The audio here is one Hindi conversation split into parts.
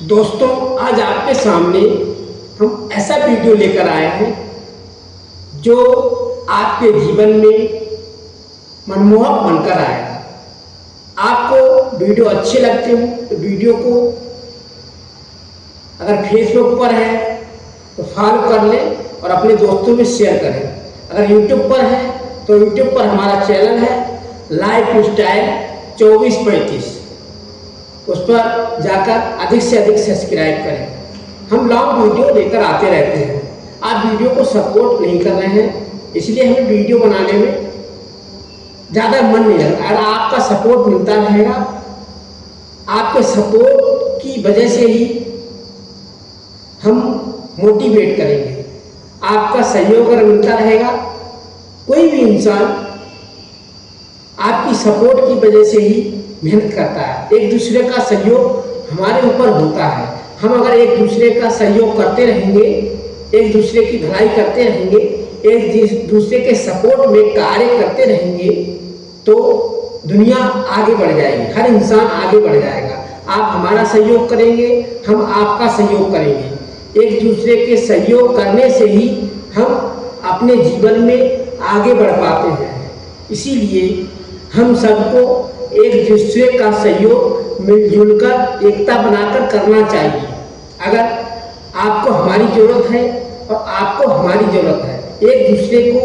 दोस्तों, आज आपके सामने हम ऐसा वीडियो लेकर आए हैं जो आपके जीवन में मनमोहक बनकर आएगा। आपको वीडियो अच्छे लगते हो तो वीडियो को अगर फेसबुक पर है तो फॉलो कर लें और अपने दोस्तों में शेयर करें। अगर यूट्यूब पर है तो यूट्यूब पर हमारा चैनल है लाइफ स्टाइल 2435, उस पर जाकर अधिक से अधिक सब्सक्राइब करें। हम लॉन्ग वीडियो लेकर आते रहते हैं। आप वीडियो को सपोर्ट नहीं कर रहे हैं, इसलिए हमें वीडियो बनाने में ज़्यादा मन नहीं लगता। अगर आपका सपोर्ट मिलता रहेगा, आपके सपोर्ट की वजह से ही हम मोटिवेट करेंगे। आपका सहयोग अगर मिलता रहेगा, कोई भी इंसान आपकी सपोर्ट की वजह से ही मेहनत करता है। एक दूसरे का सहयोग हमारे ऊपर होता है। हम अगर एक दूसरे का सहयोग करते रहेंगे, एक दूसरे की भलाई करते रहेंगे, एक दूसरे के सपोर्ट में कार्य करते रहेंगे तो दुनिया आगे बढ़ जाएगी, हर इंसान आगे बढ़ जाएगा। आप हमारा सहयोग करेंगे, हम आपका सहयोग करेंगे। एक दूसरे के सहयोग करने से ही हम अपने जीवन में आगे बढ़ पाते हैं। इसीलिए हम सबको एक दूसरे का सहयोग मिलजुल कर एकता बनाकर करना चाहिए। अगर आपको हमारी ज़रूरत है और आपको हमारी ज़रूरत है, एक दूसरे को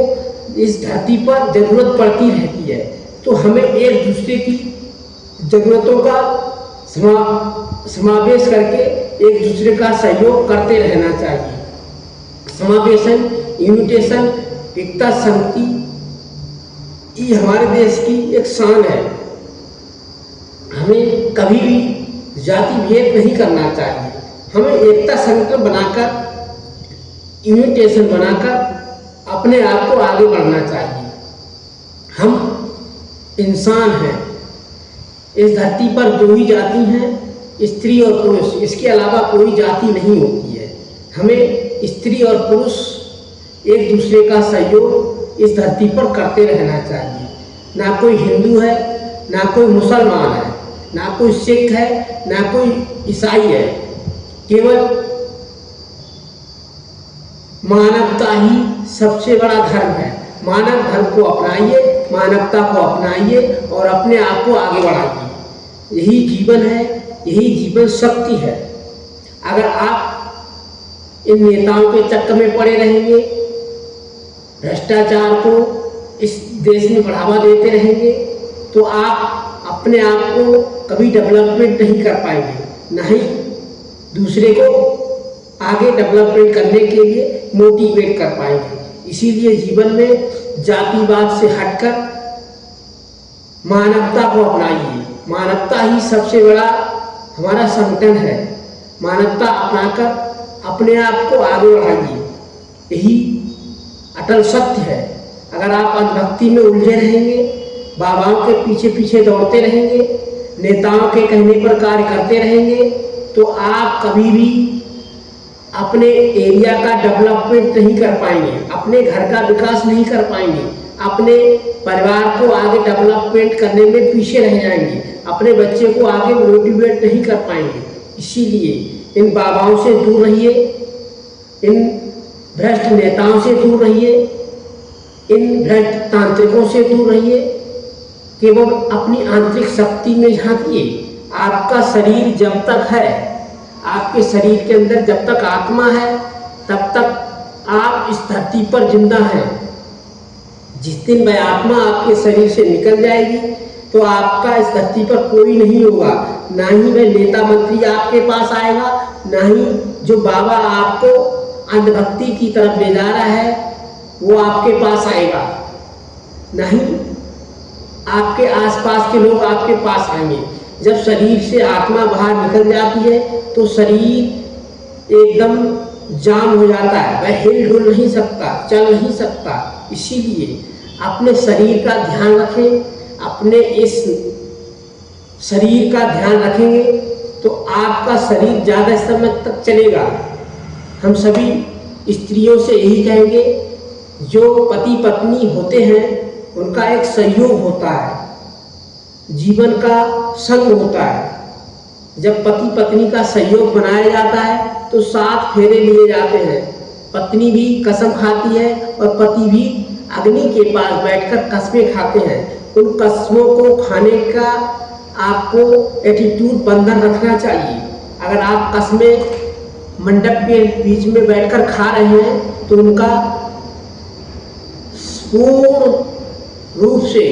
इस धरती पर ज़रूरत पड़ती रहती है, तो हमें एक दूसरे की ज़रूरतों का समावेश करके एक दूसरे का सहयोग करते रहना चाहिए। समावेशन, यूनिटेशन, एकता, शांति, ये हमारे देश की एक शान है। हमें कभी भी जाति भेद नहीं करना चाहिए। हमें एकता संकल्प बनाकर, यूनिटेशन बनाकर अपने आप को आगे बढ़ना चाहिए। हम इंसान हैं। इस धरती पर दो ही जाति हैं, स्त्री और पुरुष। इसके अलावा कोई जाति नहीं होती है। हमें स्त्री और पुरुष एक दूसरे का सहयोग इस धरती पर करते रहना चाहिए। ना कोई हिंदू है, ना कोई मुसलमान है, ना कोई सिख है, ना कोई ईसाई है। केवल मानवता ही सबसे बड़ा धर्म है। मानव धर्म को अपनाइए, मानवता को अपनाइए और अपने आप को आगे बढ़ाइए। यही जीवन है, यही जीवन शक्ति है। अगर आप इन नेताओं के चक्कर में पड़े रहेंगे, भ्रष्टाचार को इस देश में बढ़ावा देते रहेंगे, तो आप अपने आप को कभी डेवलपमेंट नहीं कर पाएंगे, ना ही दूसरे को आगे डेवलपमेंट करने के लिए मोटिवेट कर पाएंगे। इसीलिए जीवन में जातिवाद से हटकर मानवता को अपनाइए। मानवता ही सबसे बड़ा हमारा संगठन है। मानवता अपनाकर अपने आप को आगे बढ़ाइए, यही अटल सत्य है। अगर आप अंधभक्ति में उलझे रहेंगे, बाबाओं के पीछे पीछे दौड़ते रहेंगे, नेताओं के कहने पर कार्य करते रहेंगे, तो आप कभी भी अपने एरिया का डेवलपमेंट नहीं कर पाएंगे, अपने घर का विकास नहीं कर पाएंगे, अपने परिवार को आगे डेवलपमेंट करने में पीछे रह जाएंगे, अपने बच्चे को आगे मोटिवेट नहीं कर पाएंगे। इसीलिए इन बाबाओं से दूर रहिए, इन भ्रष्ट नेताओं से दूर रहिए, इन भ्रष्ट तांत्रिकों से दूर रहिए। केवल अपनी आंतरिक शक्ति में झांकिए। आपका शरीर जब तक है, आपके शरीर के अंदर जब तक आत्मा है, तब तक आप इस धरती पर जिंदा हैं। जिस दिन वह आत्मा आपके शरीर से निकल जाएगी तो आपका इस धरती पर कोई नहीं होगा। ना ही वह नेता मंत्री आपके पास आएगा, ना ही जो बाबा आपको अंधभक्ति की तरफ ले जा रहा है वो आपके पास आएगा, नहीं आपके आसपास के लोग आपके पास आएंगे। जब शरीर से आत्मा बाहर निकल जाती है तो शरीर एकदम जाम हो जाता है, वह हिल डुल नहीं सकता, चल नहीं सकता। इसीलिए अपने शरीर का ध्यान रखें। अपने इस शरीर का ध्यान रखेंगे तो आपका शरीर ज़्यादा समय तक चलेगा। हम सभी स्त्रियों से यही कहेंगे, जो पति पत्नी होते हैं उनका एक सहयोग होता है, जीवन का संग होता है। जब पति पत्नी का सहयोग बनाया जाता है तो 7 फेरे लिए जाते हैं। पत्नी भी कसम खाती है और पति भी अग्नि के पास बैठकर कस्में खाते हैं। उन कस्मों को खाने का आपको एटीट्यूड बंधन रखना चाहिए। अगर आप कस्में मंडप के बीच में बैठकर खा रहे हैं तो उनका पूर्ण रूप से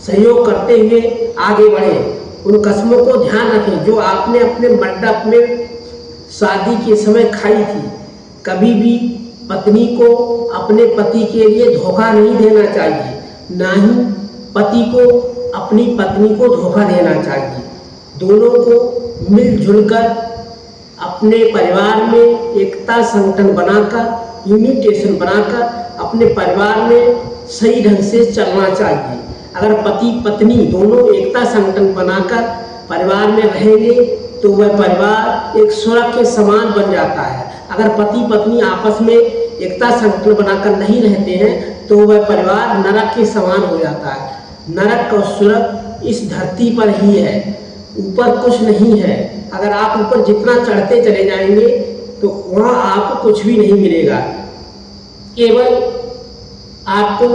सहयोग करते हुए आगे बढ़ें। उन कस्मों को ध्यान रखें जो आपने अपने मंडप में शादी के समय खाई थी। कभी भी पत्नी को अपने पति के लिए धोखा नहीं देना चाहिए, ना ही पति को अपनी पत्नी को धोखा देना चाहिए। दोनों को मिलजुल कर अपने परिवार में एकता संगठन बनाकर, यूनिटेशन बनाकर अपने परिवार में सही ढंग से चलना चाहिए। अगर पति पत्नी दोनों एकता संगठन बनाकर परिवार में रहेंगे तो वह परिवार एक स्वर्ग के समान बन जाता है। अगर पति पत्नी आपस में एकता संगठन बनाकर नहीं रहते हैं तो वह परिवार नरक के समान हो जाता है। नरक और स्वर्ग इस धरती पर ही है, ऊपर कुछ नहीं है। अगर आप ऊपर जितना चढ़ते चले जाएंगे तो वहाँ आपको कुछ भी नहीं मिलेगा। केवल आपको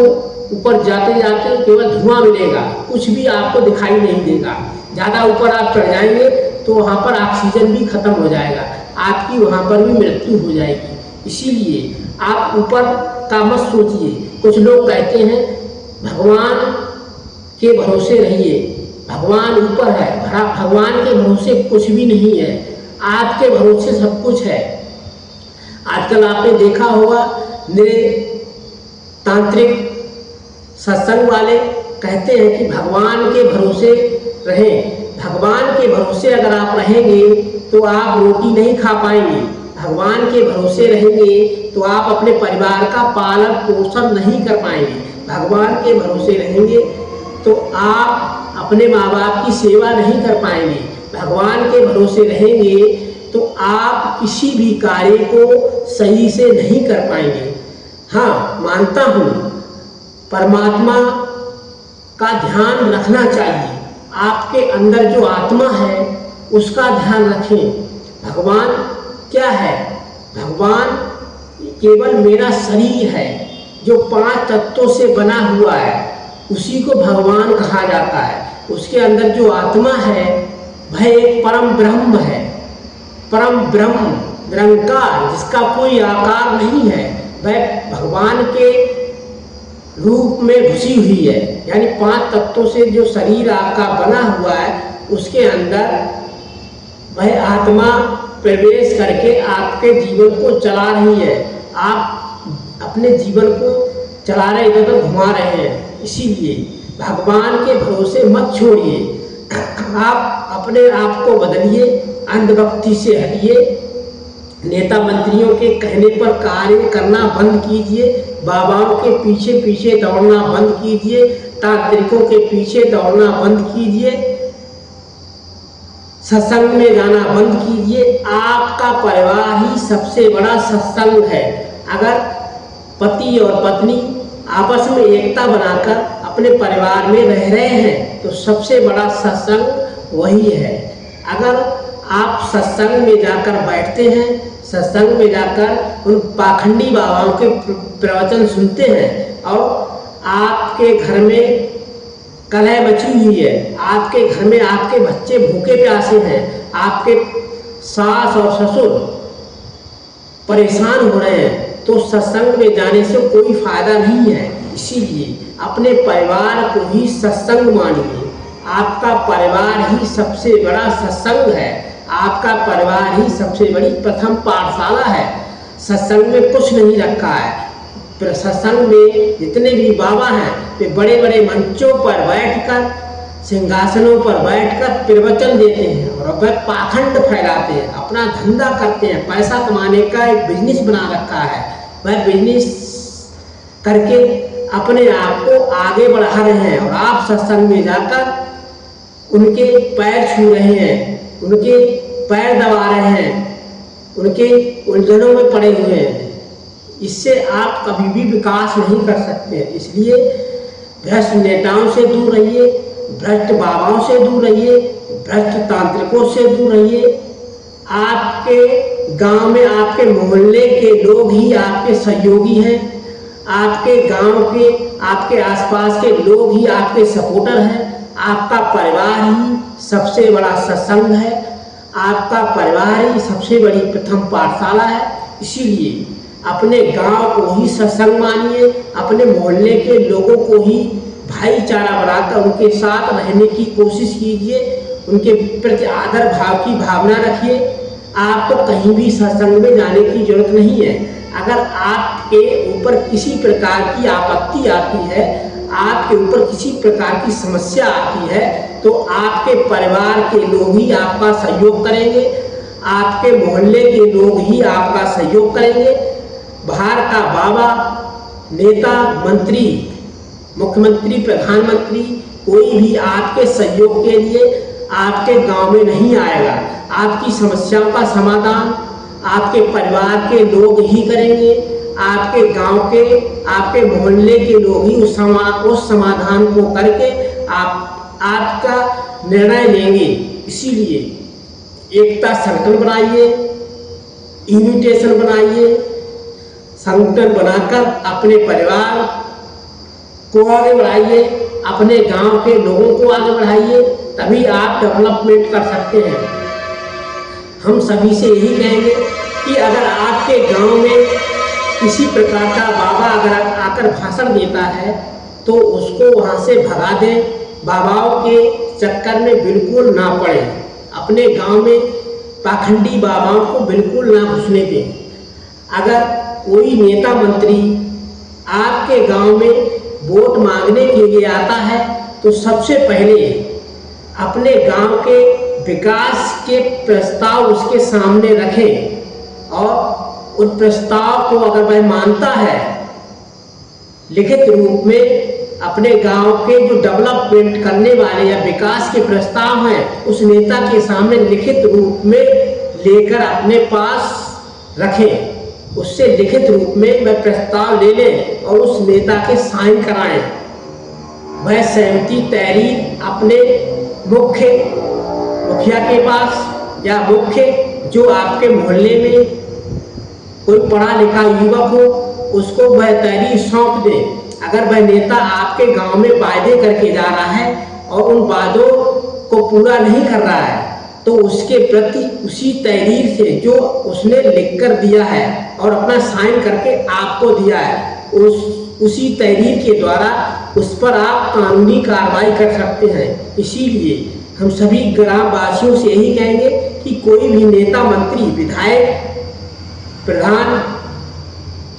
ऊपर जाते जाते केवल धुआं मिलेगा, कुछ भी आपको दिखाई नहीं देगा। ज़्यादा ऊपर आप चढ़ जाएंगे तो वहाँ पर ऑक्सीजन भी खत्म हो जाएगा, आपकी वहाँ पर भी मृत्यु हो जाएगी। इसीलिए आप ऊपर का मत सोचिए। कुछ लोग कहते हैं भगवान के भरोसे रहिए, भगवान ऊपर है। भगवान के भरोसे कुछ भी नहीं है, आपके भरोसे सब कुछ है। आजकल आपने देखा होगा मेरे तांत्रिक सत्संग वाले कहते हैं कि भगवान के भरोसे रहें। भगवान के भरोसे अगर आप रहेंगे तो आप रोटी नहीं खा पाएंगे। भगवान के भरोसे रहेंगे तो आप अपने परिवार का पालन पोषण नहीं कर पाएंगे। भगवान के भरोसे रहेंगे तो आप अपने माँ बाप की सेवा नहीं कर पाएंगे। भगवान के भरोसे रहेंगे तो आप किसी भी कार्य को सही से नहीं कर पाएंगे। हाँ, मानता हूँ परमात्मा का ध्यान रखना चाहिए। आपके अंदर जो आत्मा है उसका ध्यान रखें। भगवान क्या है? भगवान केवल मेरा शरीर है जो 5 तत्वों से बना हुआ है, उसी को भगवान कहा जाता है। उसके अंदर जो आत्मा है वह एक परम ब्रह्म है, परम ब्रह्म निरंकार, जिसका कोई आकार नहीं है। वह भगवान के रूप में घुसी हुई है। यानी 5 तत्वों से जो शरीर आपका बना हुआ है उसके अंदर वह आत्मा प्रवेश करके आपके जीवन को चला रही है। आप अपने जीवन को चला रहे, इधर घुमा रहे हैं। इसीलिए भगवान के भरोसे मत छोड़िए। आप अपने आप को बदलिए, अंधभक्ति से हटिए, नेता मंत्रियों के कहने पर कार्य करना बंद कीजिए, बाबाओं के पीछे पीछे दौड़ना बंद कीजिए, तांत्रिकों के पीछे दौड़ना बंद कीजिए, सत्संग में जाना बंद कीजिए। आपका परिवार ही सबसे बड़ा सत्संग है। अगर पति और पत्नी आपस में एकता बनाकर अपने परिवार में रह रहे हैं तो सबसे बड़ा सत्संग वही है। अगर आप सत्संग में जाकर बैठते हैं, सत्संग में जाकर उन पाखंडी बाबाओं के प्रवचन सुनते हैं और आपके घर में कलह मची हुई है, आपके घर में आपके बच्चे भूखे प्यासे हैं, आपके सास और ससुर परेशान हो रहे हैं, तो सत्संग में जाने से कोई फायदा नहीं है। इसीलिए अपने परिवार को ही सत्संग मानिए। आपका परिवार ही सबसे बड़ा सत्संग है। आपका परिवार ही सबसे बड़ी प्रथम पाठशाला है। सत्संग में कुछ नहीं रखा है। सत्संग में जितने भी बाबा हैं वे बड़े बड़े मंचों पर बैठकर, सिंहासनों पर बैठकर प्रवचन देते हैं और वह पाखंड फैलाते हैं, अपना धंधा करते हैं। पैसा कमाने का एक बिजनेस बना रखा है। वह बिजनेस करके अपने आप को आगे बढ़ा रहे हैं और आप सत्संग में जाकर उनके पैर छू रहे हैं, उनके पैर दबा रहे हैं, उनके उलझनों में पड़े हुए हैं। इससे आप कभी भी विकास नहीं कर सकते। इसलिए भ्रष्ट नेताओं से दूर रहिए, भ्रष्ट बाबाओं से दूर रहिए, भ्रष्ट तांत्रिकों से दूर रहिए। आपके गांव में आपके मोहल्ले के लोग ही आपके सहयोगी हैं, आपके गांव के आपके आसपास के लोग ही आपके सपोर्टर हैं। आपका परिवार ही सबसे बड़ा सत्संग है, आपका परिवार ही सबसे बड़ी प्रथम पाठशाला है। इसीलिए अपने गांव को ही सत्संग मानिए, अपने मोहल्ले के लोगों को ही भाईचारा बनाकर उनके साथ रहने की कोशिश कीजिए, उनके प्रति आदर भाव की भावना रखिए। आपको कहीं भी सत्संग में जाने की जरूरत नहीं है। अगर आपके ऊपर किसी प्रकार की आपत्ति आती है, आपके ऊपर किसी प्रकार की समस्या आती है, तो आपके परिवार के लोग ही आपका सहयोग करेंगे, आपके मोहल्ले के लोग ही आपका सहयोग करेंगे। बाहर का बाबा, नेता, मंत्री, मुख्यमंत्री, प्रधानमंत्री कोई भी आपके सहयोग के लिए आपके गांव में नहीं आएगा। आपकी समस्याओं का समाधान आपके परिवार के लोग ही करेंगे, आपके गांव के, आपके मोहल्ले के लोग ही उस समाधान को करके आपका निर्णय लेंगे। इसीलिए एकता संगठन बनाइए, यूनिटेशन बनाइए, संगठन बनाकर अपने परिवार को आगे बढ़ाइए, अपने गांव के लोगों को आगे बढ़ाइए, तभी आप डेवलपमेंट कर सकते हैं। हम सभी से यही कहेंगे कि अगर आपके गांव में किसी प्रकार का बाबा अगर आकर भाषण देता है तो उसको वहां से भगा दें, बाबाओं के चक्कर में बिल्कुल ना पड़े। अपने गांव में पाखंडी बाबाओं को बिल्कुल ना घुसने दें। अगर कोई नेता मंत्री आपके गांव में वोट मांगने के लिए आता है तो सबसे पहले अपने गांव के विकास के प्रस्ताव उसके सामने रखें और उन प्रस्ताव को अगर वह मानता है लिखित रूप में अपने गांव के जो डेवलपमेंट करने वाले या विकास के प्रस्ताव हैं उस नेता के सामने लिखित रूप में लेकर अपने पास रखें। उससे लिखित रूप में वह प्रस्ताव ले लें और उस नेता के साइन कराएं। वह सहमति तहरीर अपने मुखिया के पास या मुख्य जो आपके मोहल्ले में कोई पढ़ा लिखा युवक हो उसको वह तहरीर सौंप दे। अगर वह नेता आपके गांव में वायदे करके जा रहा है और उन वादों को पूरा नहीं कर रहा है तो उसके प्रति उसी तहरीर से जो उसने लिख कर दिया है और अपना साइन करके आपको दिया है उसी तहरीर के द्वारा उस पर आप कानूनी कार्रवाई कर सकते हैं। इसीलिए हम सभी ग्रामवासियों से यही कहेंगे कि कोई भी नेता, मंत्री, विधायक, प्रधान,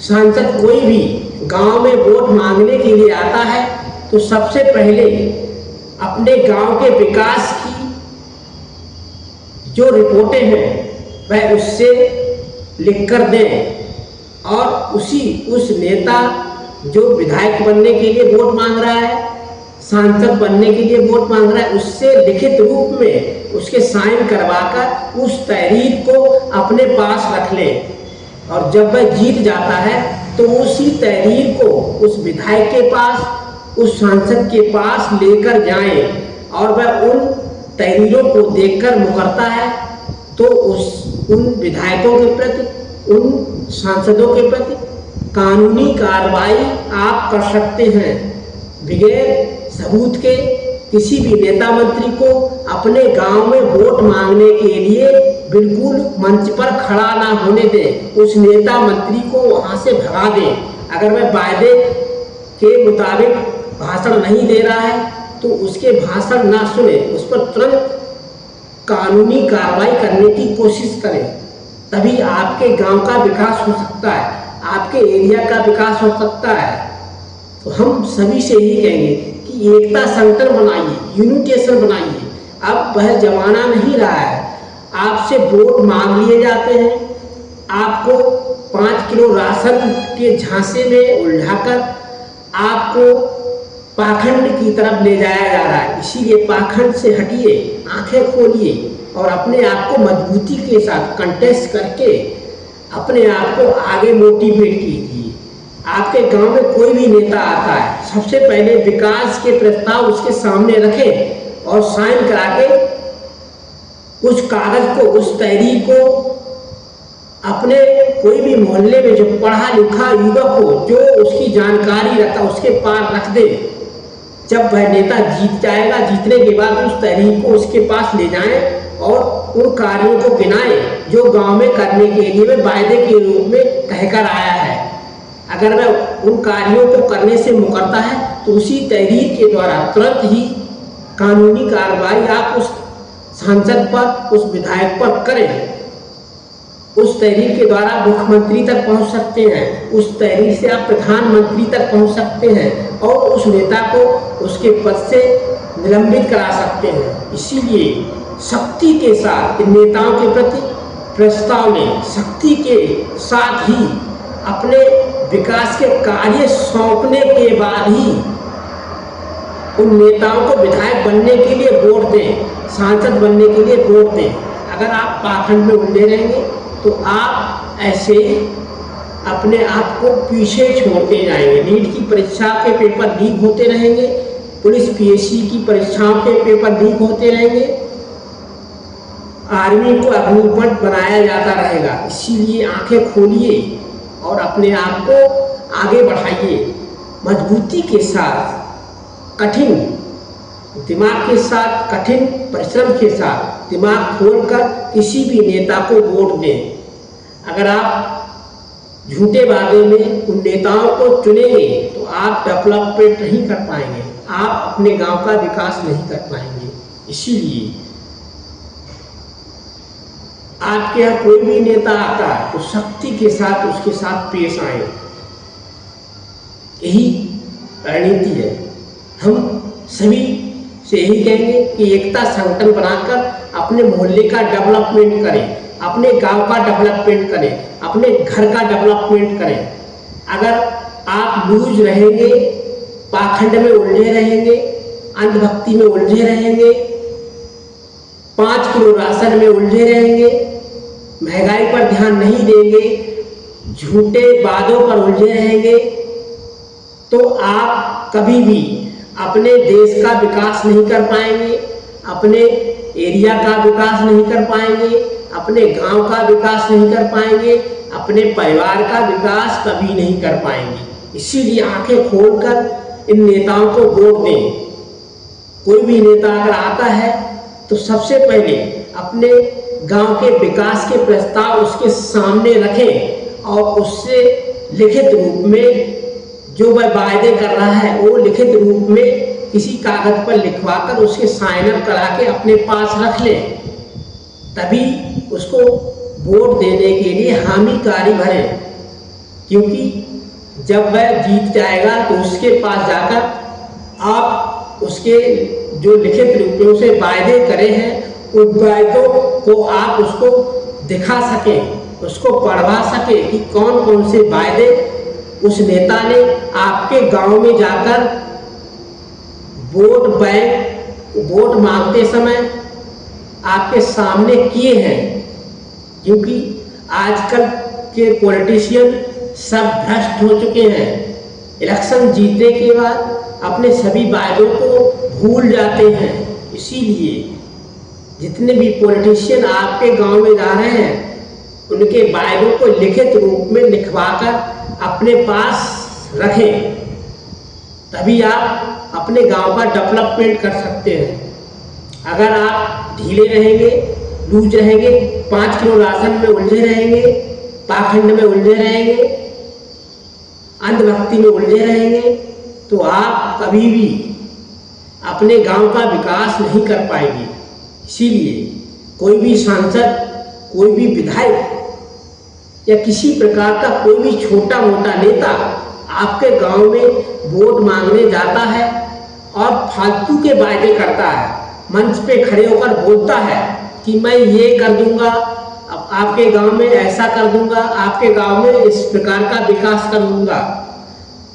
सांसद कोई भी गांव में वोट मांगने के लिए आता है तो सबसे पहले अपने गांव के विकास की जो रिपोर्टें हैं वह उससे लिख कर दें और उस नेता जो विधायक बनने के लिए वोट मांग रहा है, सांसद बनने के लिए वोट मांग रहा है, उससे लिखित रूप में उसके साइन करवाकर उस तहरीर को अपने पास रख लें और जब वह जीत जाता है तो उसी तहरीर को उस विधायक के पास, उस सांसद के पास लेकर जाएं और वह उन तहरीरों को देखकर मुकरता है तो उन विधायकों के प्रति, उन सांसदों के प्रति कानूनी कार्रवाई आप कर सकते हैं। बगैर सबूत के किसी भी नेता मंत्री को अपने गांव में वोट मांगने के लिए बिल्कुल मंच पर खड़ा ना होने दें। उस नेता मंत्री को वहां से भगा दें। अगर वह वायदे के मुताबिक भाषण नहीं दे रहा है तो उसके भाषण ना सुने, उस पर तुरंत कानूनी कार्रवाई करने की कोशिश करें। तभी आपके गांव का विकास हो सकता है, आपके एरिया का विकास हो सकता है। तो हम सभी से यही कहेंगे कि एकता संगठन बनाइए, यूनिटेशन बनाइए। अब वह जमाना नहीं रहा है आपसे वोट मांग लिए जाते हैं, आपको 5 किलो राशन के झांसे में उलझाकर आपको पाखंड की तरफ ले जाया जा रहा है। इसीलिए पाखंड से हटिए, आंखें खोलिए और अपने आप को मजबूती के साथ कंटेस्ट करके अपने आप को आगे मोटिवेट कीजिए। आपके गांव में कोई भी नेता आता है सबसे पहले विकास के प्रस्ताव उसके सामने रखें और साइन करा के उस कागज को, उस तहरीर को अपने कोई भी मोहल्ले में जो पढ़ा लिखा युवक हो, जो उसकी जानकारी रखता, उसके पास रख दे। जब वह नेता जीत जाएगा, जीतने के बाद उस तहरीर को उसके पास ले जाएं और उन कार्यों को गिनाएं जो गांव में करने के लिए वह वायदे के रूप में कहकर आया है। अगर वह उन कार्यों को करने से मुकरता है तो उसी तहरीर के द्वारा तुरंत ही कानूनी कार्रवाई आप उस सांसद पर, उस विधायक पर करें। उस तहरीर के द्वारा मुख्यमंत्री तक पहुंच सकते हैं, उस तहरीर से आप प्रधानमंत्री तक पहुंच सकते हैं और उस नेता को उसके पद से निलंबित करा सकते हैं। इसीलिए शक्ति के साथ इन नेताओं के प्रति प्रस्ताव लें, शक्ति के साथ ही अपने विकास के कार्य सौंपने के बाद ही उन नेताओं को विधायक बनने के लिए वोट दें, सांसद बनने के लिए वोट दें। अगर आप पाखंड में उलझे रहेंगे तो आप ऐसे अपने आप को पीछे छोड़ते जाएंगे। नीट की परीक्षा के पेपर लीक होते रहेंगे, पुलिस पीएससी की परीक्षाओं के पेपर लीक होते रहेंगे, आर्मी को अग्निपथ बनाया जाता रहेगा। इसीलिए आंखें खोलिए और अपने आप को आगे बढ़ाइए। मजबूती के साथ, कठिन दिमाग के साथ, कठिन परिश्रम के साथ दिमाग खोलकर किसी भी नेता को वोट दें। अगर आप झूठे वादे में उन नेताओं को चुनेंगे तो आप डेवलपमेंट नहीं कर पाएंगे, आप अपने गांव का विकास नहीं कर पाएंगे। इसीलिए आपके यहाँ कोई भी नेता आता है तो शक्ति के साथ उसके साथ पेश आए, यही रणनीति है। हम सभी से यही कहेंगे कि एकता संगठन बनाकर अपने मोहल्ले का डेवलपमेंट करें, अपने गांव का डेवलपमेंट करें, अपने घर का डेवलपमेंट करें। अगर आप लूज रहेंगे, पाखंड में उलझे रहेंगे, अंधभक्ति में उलझे रहेंगे, 5 किलो राशन में उलझे रहेंगे, महंगाई पर ध्यान नहीं देंगे, झूठे वादों पर उलझे रहेंगे, तो आप कभी भी अपने देश का विकास नहीं कर पाएंगे, अपने एरिया का विकास नहीं कर पाएंगे, अपने गांव का विकास नहीं कर पाएंगे, अपने परिवार का विकास कभी नहीं कर पाएंगे। इसीलिए आंखें खोलकर इन नेताओं को वोट दें। कोई भी नेता अगर आता है तो सबसे पहले अपने गांव के विकास के प्रस्ताव उसके सामने रखें और उससे लिखित रूप में जो वह वायदे कर रहा है वो लिखित रूप में किसी कागज पर लिखवाकर उसके साइन अप करा के अपने पास रख लें। तभी उसको वोट देने के लिए हामी भरें, क्योंकि जब वह जीत जाएगा तो उसके पास जाकर आप उसके जो लिखित रूप में उसे वायदे करे हैं उन वायदों को आप उसको दिखा सकें, उसको पढ़वा सके कि कौन कौन से वायदे उस नेता ने आपके गांव में जाकर वोट मांगते समय आपके सामने किए हैं। क्योंकि आजकल के पॉलिटिशियन सब भ्रष्ट हो चुके हैं, इलेक्शन जीतने के बाद अपने सभी वायदों को भूल जाते हैं। इसीलिए जितने भी पॉलिटिशियन आपके गांव में जा रहे हैं उनके वायदों को लिखित रूप में लिखवाकर अपने पास रखें, तभी आप अपने गांव का डेवलपमेंट कर सकते हैं। अगर आप ढीले रहेंगे, लूज रहेंगे, 5 किलो राशन में उलझे रहेंगे, पाखंड में उलझे रहेंगे, अंधभक्ति में उलझे रहेंगे, तो आप कभी भी अपने गांव का विकास नहीं कर पाएंगे। इसीलिए कोई भी सांसद, कोई भी विधायक या किसी प्रकार का कोई भी छोटा मोटा नेता आपके गांव में वोट मांगने जाता है और फालतू के वायदे करता है, मंच पे खड़े होकर बोलता है कि मैं ये कर दूंगा, आपके गांव में ऐसा कर दूंगा, आपके गांव में इस प्रकार का विकास कर दूंगा,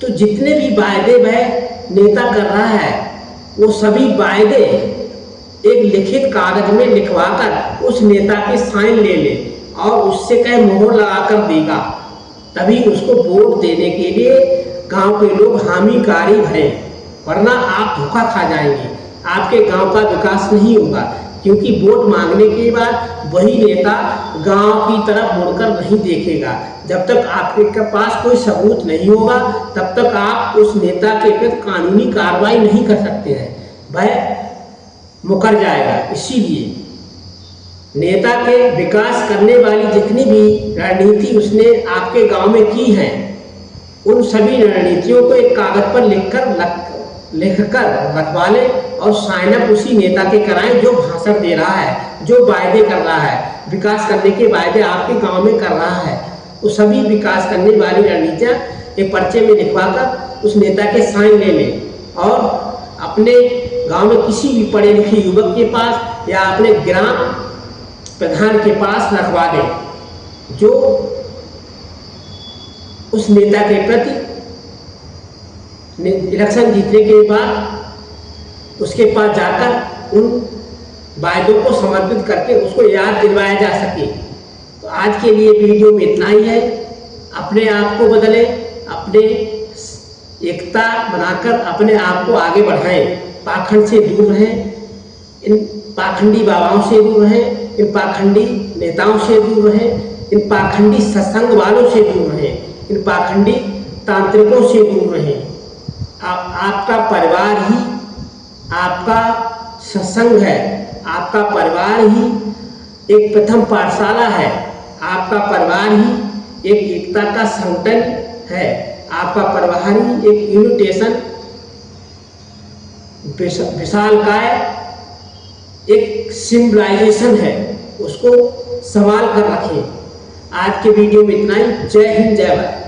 तो जितने भी वायदे वह नेता कर रहा है वो सभी वायदे एक लिखित कागज में लिखवाकर उस नेता के साइन ले ले और उससे कहीं मोहर लगाकर देगा, तभी उसको वोट देने के लिए गांव के लोग हामी भरें, वरना आप धोखा खा जाएंगे, आपके गांव का विकास नहीं होगा। क्योंकि वोट मांगने के बाद वही नेता गांव की तरफ मुड़कर नहीं देखेगा। जब तक आपके पास कोई सबूत नहीं होगा तब तक आप उस नेता के प्रति कानूनी कार्रवाई नहीं कर सकते हैं, वह मुकर जाएगा। इसीलिए नेता के विकास करने वाली जितनी भी रणनीति उसने आपके गांव में की है, उन सभी रणनीतियों को एक कागज पर लिखकर रखवा ले और साइन अप उसी नेता के कराएं जो भाषण दे रहा है, जो वायदे कर रहा है, विकास करने के वायदे आपके गांव में कर रहा है। वो सभी विकास करने वाली रणनीतियाँ एक पर्चे में लिखवाकर उस नेता के साइन ले लें और अपने गांव में किसी भी पढ़े लिखे युवक के पास या अपने ग्राम प्रधान के पास रखवा दें, जो उस नेता के प्रति इलेक्शन जीतने के बाद उसके पास जाकर उन वायदों को समर्पित करके उसको याद दिलवाया जा सके। तो आज के लिए वीडियो में इतना ही है। अपने आप को बदलें, अपने एकता बनाकर अपने आप को आगे बढ़ाएं, पाखंड से दूर रहें, इन पाखंडी बाबाओं से दूर रहें, इन पाखंडी नेताओं से दूर रहें, इन पाखंडी सत्संग वालों से दूर रहें, इन पाखंडी तांत्रिकों से दूर रहें। आपका परिवार ही आपका सत्संग है, आपका परिवार ही एक प्रथम पाठशाला है, आपका परिवार ही एक एकता का संगठन है, आपका परिवार ही एक यूनिटेशन विशालकाय एक सिंबलाइजेशन है, उसको संभाल कर रखें। आज के वीडियो में इतना ही। जय हिंद, जय भारत।